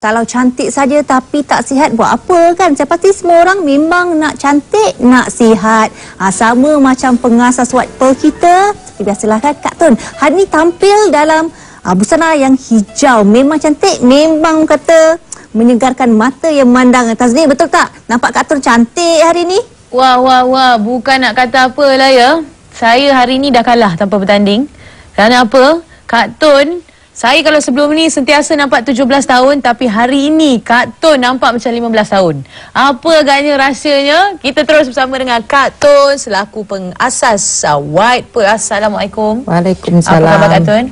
Kalau cantik saja tapi tak sihat buat apa kan? Saya pasti semua orang memang nak cantik, nak sihat. Sama macam pengasas white pearl kita. Seperti biasalah kan Kak Tun. Hari ni tampil dalam busana yang hijau. Memang cantik, memang kata menyegarkan mata yang memandang. Tazni, betul tak? Nampak Kak Tun cantik hari ni? Wah. Bukan nak kata apalah ya. Saya hari ni dah kalah tanpa bertanding. Kerana apa? Kak Tun, saya kalau sebelum ni sentiasa nampak 17 tahun, tapi hari ini Kak Tun nampak macam 15 tahun. Apa agaknya rahsianya? Kita terus bersama dengan Kak Tun selaku pengasas White Pearl. Assalamualaikum. Waalaikumsalam. Apa khabar Kak Tun?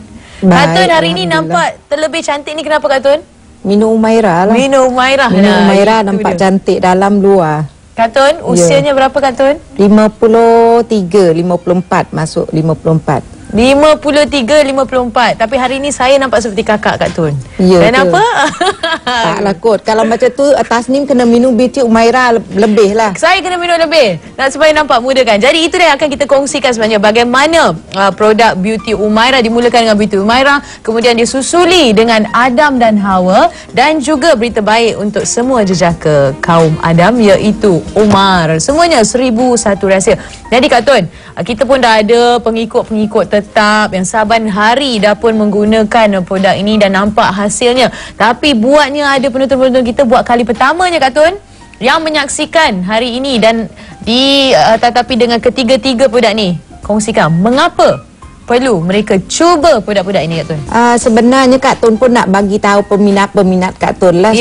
Baik, Kak Tun hari ini nampak terlebih cantik ni, kenapa Kak Tun? Minum Umairah lah. Minum Umairah. Minum Umairah nampak cantik dalam luar. Kak Tun, usianya berapa Kak Tun? 53, 54 masuk 54. 53, 54. Tapi hari ni saya nampak seperti kakak Kak Tun. Ya, kenapa? Taklah kot. Kalau macam tu Tasnim kena minum beauty Umairah lebih lah. Saya kena minum lebih supaya nampak muda kan. Jadi itu yang akan kita kongsikan sebenarnya, bagaimana produk beauty Umairah dimulakan dengan beauty Umairah, kemudian disusuli dengan Adam dan Hawa, dan juga berita baik untuk semua jejaka kaum Adam, iaitu Umar. Semuanya 1001 rahsia. Jadi Kak Tun, kita pun dah ada pengikut-pengikut tetap yang saban hari dah pun menggunakan produk ini dan nampak hasilnya. Tapi buatnya ada penonton-penonton kita buat kali pertamanya Kak Tun yang menyaksikan hari ini, dan tetapi dengan ketiga-tiga produk ni, kongsikan mengapa perlu mereka cuba produk-produk ini Kak Tun. Sebenarnya Kak Tun pun nak bagi tahu peminat-peminat Kak Tun lah.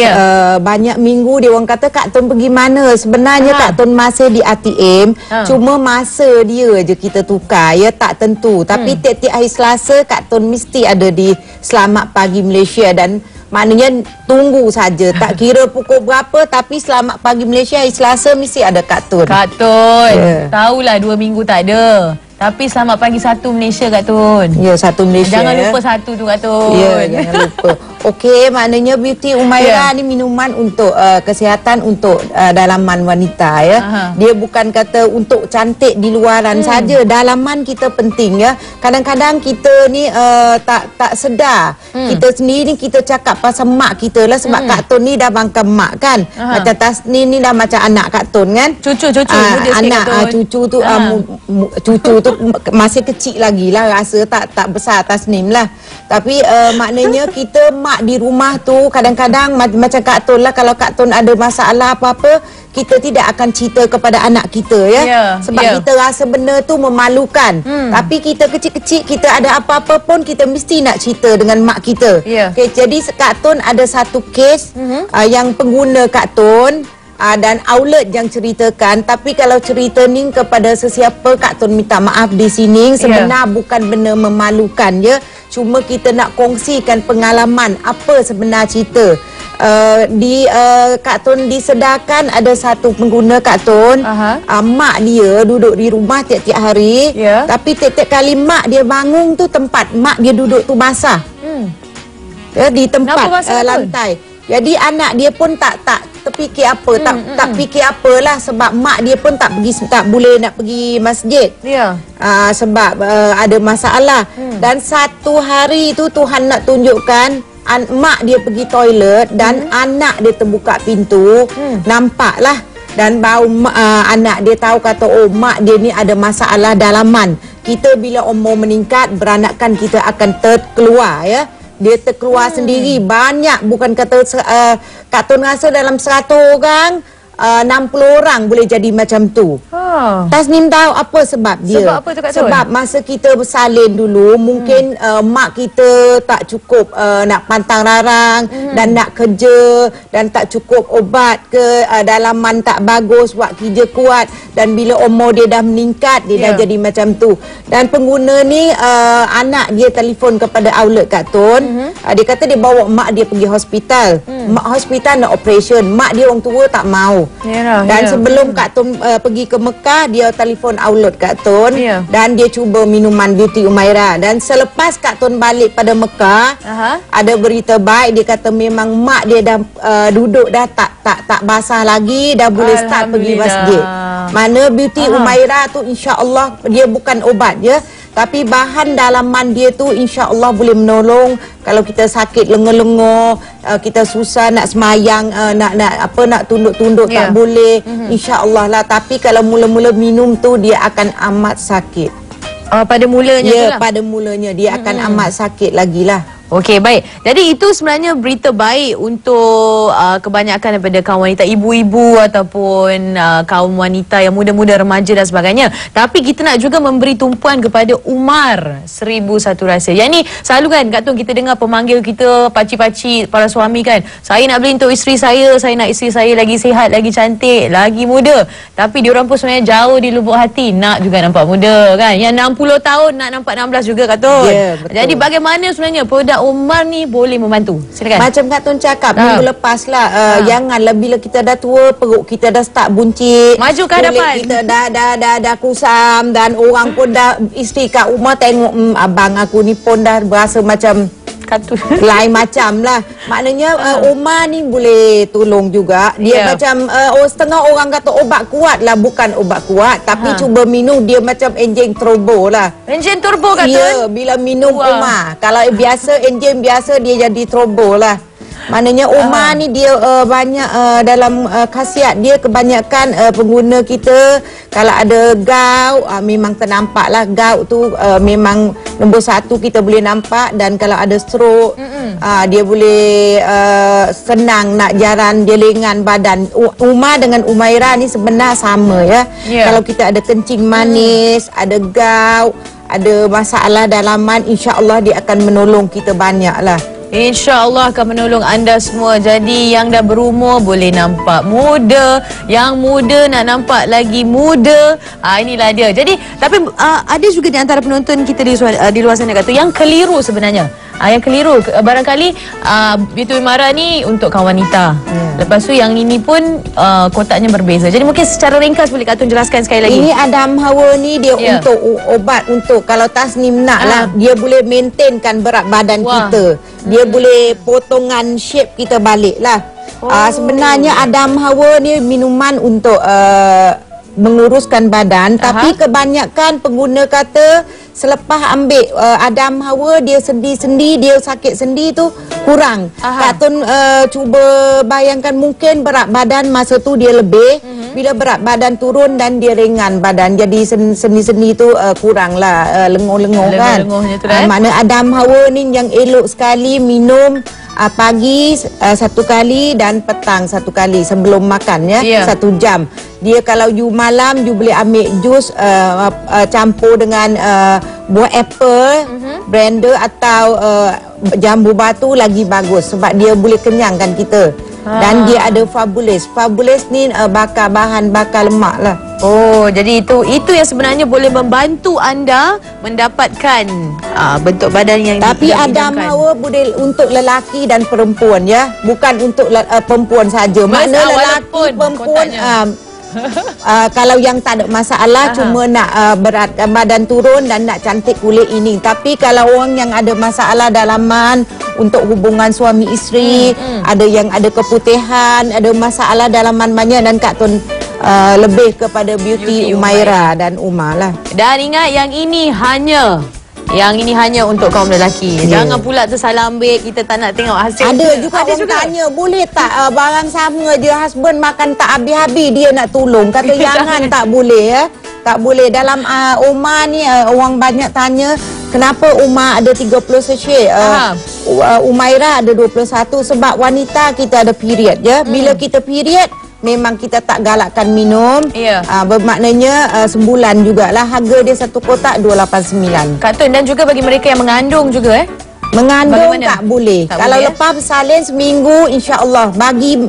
Banyak minggu dia orang kata Kak Tun pergi mana. Sebenarnya Kak Tun masih di ATM. Cuma masa dia je kita tukar, ya, tak tentu. Tapi tiap-tiap hari Selasa Kak Tun mesti ada di Selamat Pagi Malaysia, dan maknanya tunggu saja. Tak kira pukul berapa, tapi Selamat Pagi Malaysia hari Selasa mesti ada Kak Tun. Kak Tun, tahulah 2 minggu tak ada. Tapi Selamat Pagi 1 Malaysia Kak Tun. Ya, 1 Malaysia. Jangan lupa 1 tu Kak Tun. Ya, jangan lupa. Okey, maknanya beauty Umairah ni minuman untuk kesihatan, untuk dalaman wanita, ya. Dia bukan kata untuk cantik di luaran saja. Dalaman kita penting, ya. Kadang-kadang kita ni tak sedar. Kita sendiri kita cakap pasal mak kita lah, sebab Kak Tun ni dah bangka mak kan. Macam Tasnim ni dah macam anak Kak Tun kan. Cucu anak cucu tu cucu tu masih kecil lagi lah, rasa tak besar Tasnim lah. Tapi maknanya kita mak di rumah tu kadang-kadang macam Kak Tun lah, kalau Kak Tun ada masalah apa-apa, kita tidak akan cerita kepada anak kita, ya. Sebab kita rasa benda tu memalukan. Tapi kita kecil-kecil, kita ada apa-apa pun kita mesti nak cerita dengan mak kita. Okay, jadi Kak Tun ada satu kes yang pengguna Kak Tun dan outlet yang ceritakan. Tapi kalau cerita ni kepada sesiapa, Kak Tun minta maaf di sini. Sebenarnya bukan benda memalukan, ya. Cuma kita nak kongsikan pengalaman apa sebenar cerita. Kak Tun disedarkan ada satu pengguna Kak Tun, mak dia duduk di rumah tiap-tiap hari, tapi tiap-tiap kali mak dia bangun tu, tempat mak dia duduk tu basah, di tempat lantai. Jadi anak dia pun tak terfikir apa, tak fikir apalah, sebab mak dia pun tak boleh nak pergi masjid. Sebab ada masalah. Dan satu hari tu Tuhan nak tunjukkan, mak dia pergi toilet dan anak dia terbuka pintu, nampaklah, dan baru anak dia tahu, kata oh mak dia ni ada masalah dalaman. Kita bila umur meningkat, beranakan kita akan terkeluar, ya. Dia terkeluar sendiri. Banyak, bukan kata Kak Tun rasa dalam 100 orang 60 orang boleh jadi macam tu. Tasnim tahu apa sebab dia. Sebab apa tu Kak Tun? Sebab masa kita bersalin dulu, mungkin mak kita tak cukup nak pantang rarang dan nak kerja, dan tak cukup obat ke, dalaman tak bagus buat kerja kuat, dan bila umur dia dah meningkat, dia dah jadi macam tu. Dan pengguna ni anak dia telefon kepada outlet Kak Tun. Dia kata dia bawa mak dia pergi hospital. Mak hospital nak operation, mak dia orang tua tak mau. Dan sebelum Kak Tun pergi ke Mekah, dia telefon outlet Kak Tun, dan dia cuba minuman beauty Umairah. Dan selepas Kak Tun balik pada Mekah, ada berita baik. Dia kata memang mak dia dah duduk dah tak basah lagi, dah boleh start pergi masjid. Mana beauty Umairah tu insya-Allah dia bukan obat, ya. Tapi bahan dalaman dia tu insya-Allah boleh menolong kalau kita sakit lenga-lenga, kita susah nak semayang, nak tunduk-tunduk tak boleh. Insya-Allah lah. Tapi kalau mula-mula minum tu dia akan amat sakit. Pada mulanya tu lah. Pada mulanya dia akan amat sakit lagi lah. Okey, baik. Jadi itu sebenarnya berita baik untuk kebanyakan daripada kaum wanita, ibu-ibu ataupun kaum wanita yang muda-muda, remaja dan sebagainya. Tapi kita nak juga memberi tumpuan kepada Umar 1001 Rahsia. Yang ni selalu kan Kak Tun kita dengar pemanggil kita, pakcik-pakcik, para suami kan. Saya nak beli untuk isteri saya nak isteri saya lagi sihat, lagi cantik, lagi muda. Tapi diorang pun sebenarnya jauh di lubuk hati nak juga nampak muda kan. Yang 60 tahun nak nampak 16 juga Kak Tun. Jadi bagaimana sebenarnya produk Umar ni boleh membantu? Silakan. Macam Kak Tun cakap minggu lepas lah, janganlah bila kita dah tua, perut kita dah start buncit, maju ke hadapan, kita dah kusam, dan orang pun dah, isteri kat rumah tengok abang aku ni pun dah berasa macam lain macam lah. Maknanya Umar ni boleh tolong juga. Dia macam setengah orang kata obat kuat lah. Bukan obat kuat, tapi cuba minum dia macam enjin turbo lah. Enjin turbo kata? Ya, bila minum Umar. Kalau biasa enjin biasa dia jadi turbo lah. Maknanya Umar ni dia banyak dalam khasiat dia, kebanyakan pengguna kita kalau ada gout memang ternampak lah. Gout tu memang nombor 1 kita boleh nampak. Dan kalau ada stroke dia boleh senang nak jalan, dia ringan badan. Umar dengan Umairah ni sebenarnya sama ya. Kalau kita ada kencing manis, ada gout, ada masalah dalaman, insya-Allah dia akan menolong kita banyak lah. InsyaAllah akan menolong anda semua. Jadi yang dah berumur boleh nampak muda, yang muda nak nampak lagi muda. Inilah dia. Jadi tapi ada juga di antara penonton kita di luar sana kata yang keliru sebenarnya. Yang keliru barangkali Beauty Umairah ni untuk kaum wanita. Lepas tu yang ini pun kotaknya berbeza. Jadi mungkin secara ringkas boleh Kak Tun jelaskan sekali lagi. Ini Adam Hawa ni dia untuk obat, untuk kalau Tasnim nak lah, dia boleh maintainkan berat badan kita. Dia boleh potongan shape kita balik lah. Sebenarnya Adam Hawa ni minuman untuk menguruskan badan. Tapi kebanyakan pengguna kata selepas ambil Adam Hawa, dia sendi-sendi, dia sakit sendi tu kurang. Kak Tun cuba bayangkan, mungkin berat badan masa tu dia lebih. Bila berat badan turun dan dia ringan badan, jadi sendi-sendi tu kurang lah, lenguh-lenguh kan. Mana Adam Hawa ni yang elok sekali minum pagi 1 kali dan petang 1 kali sebelum makan ya, 1 jam. Dia kalau you malam you boleh ambil jus campur dengan buah apple, blender atau jambu batu lagi bagus sebab dia boleh kenyangkan kita. Dan dia ada Fabulous. Fabulous ni bahan bakar lemak lah. Jadi itu yang sebenarnya boleh membantu anda mendapatkan bentuk badan yang tapi Adam Hawa boleh untuk lelaki dan perempuan ya, bukan untuk perempuan saja. Mana lelaki perempuan kalau yang tak ada masalah, cuma nak berat badan turun dan nak cantik kulit ini. Tapi kalau orang yang ada masalah dalaman untuk hubungan suami isteri, ada yang ada keputihan, ada masalah dalaman banyak, dan Kak Tun lebih kepada Beauty Umairah dan Umar lah. Dan ingat yang ini hanya untuk kaum lelaki. Jangan pula tersalah ambil, kita tak nak tengok hasil. Ada juga orang tanya, boleh tak barang sama je, husband makan tak habis-habis dia nak tolong. Kata jangan, tak boleh ya. Tak boleh. Dalam Umar ni orang banyak tanya kenapa Umar ada 30 sachet, Umairah ada 21. Sebab wanita kita ada period ya. Bila kita period memang kita tak galakkan minum. Bermaknanya sebulan jugalah. Harga dia 1 kotak 289. Kak Tun, dan juga bagi mereka yang mengandung juga mengandung tak boleh. Kalau lepas bersalin seminggu, insya-Allah bagi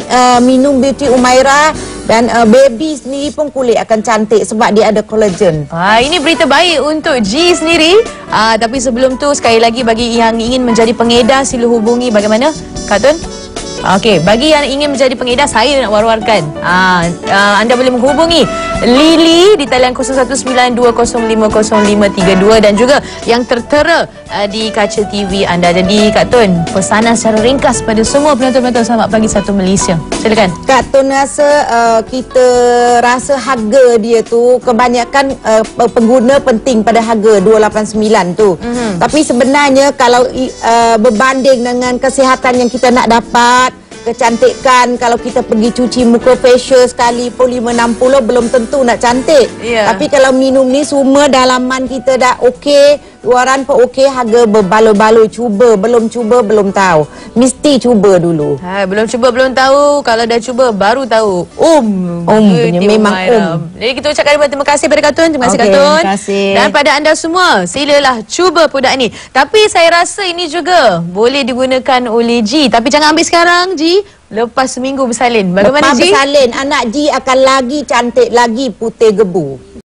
minum Beauty Umairah. Dan baby sendiri pun kulit akan cantik sebab dia ada collagen. Ini berita baik untuk G sendiri. Tapi sebelum tu sekali lagi bagi yang ingin menjadi pengedar, sila hubungi bagaimana Kak Tun? Okey, bagi yang ingin menjadi pengedar, saya nak war-warkan. Anda boleh menghubungi Lily di talian 0192050532 dan juga yang tertera di kaca TV anda. Jadi Kak Tun, pesanan secara ringkas pada semua penonton-penonton Selamat Pagi Satu Malaysia. Silakan. Kak Tun rasa kita rasa harga dia tu kebanyakan pengguna penting pada harga 289 tu. Tapi sebenarnya kalau berbanding dengan kesihatan yang kita nak dapat, kecantikan, kalau kita pergi cuci muka facial sekali pun 560 belum tentu nak cantik. Tapi kalau minum ni semua dalaman kita dah okey, luaran pun okey, harga berbaloi-baloi. Belum cuba belum tahu. Mesti cuba dulu. Belum cuba belum tahu, kalau dah cuba baru tahu. Punya memang Jadi kita ucapkan terima kasih pada Kak Tun. Terima kasih Kak Tun. Terima kasih. Dan pada anda semua, silalah cuba produk ini. Tapi saya rasa ini juga boleh digunakan oleh G. Tapi jangan ambil sekarang G. Lepas seminggu bersalin. Bagaimana G? Lepas bersalin, anak G akan lagi cantik, lagi putih gebu.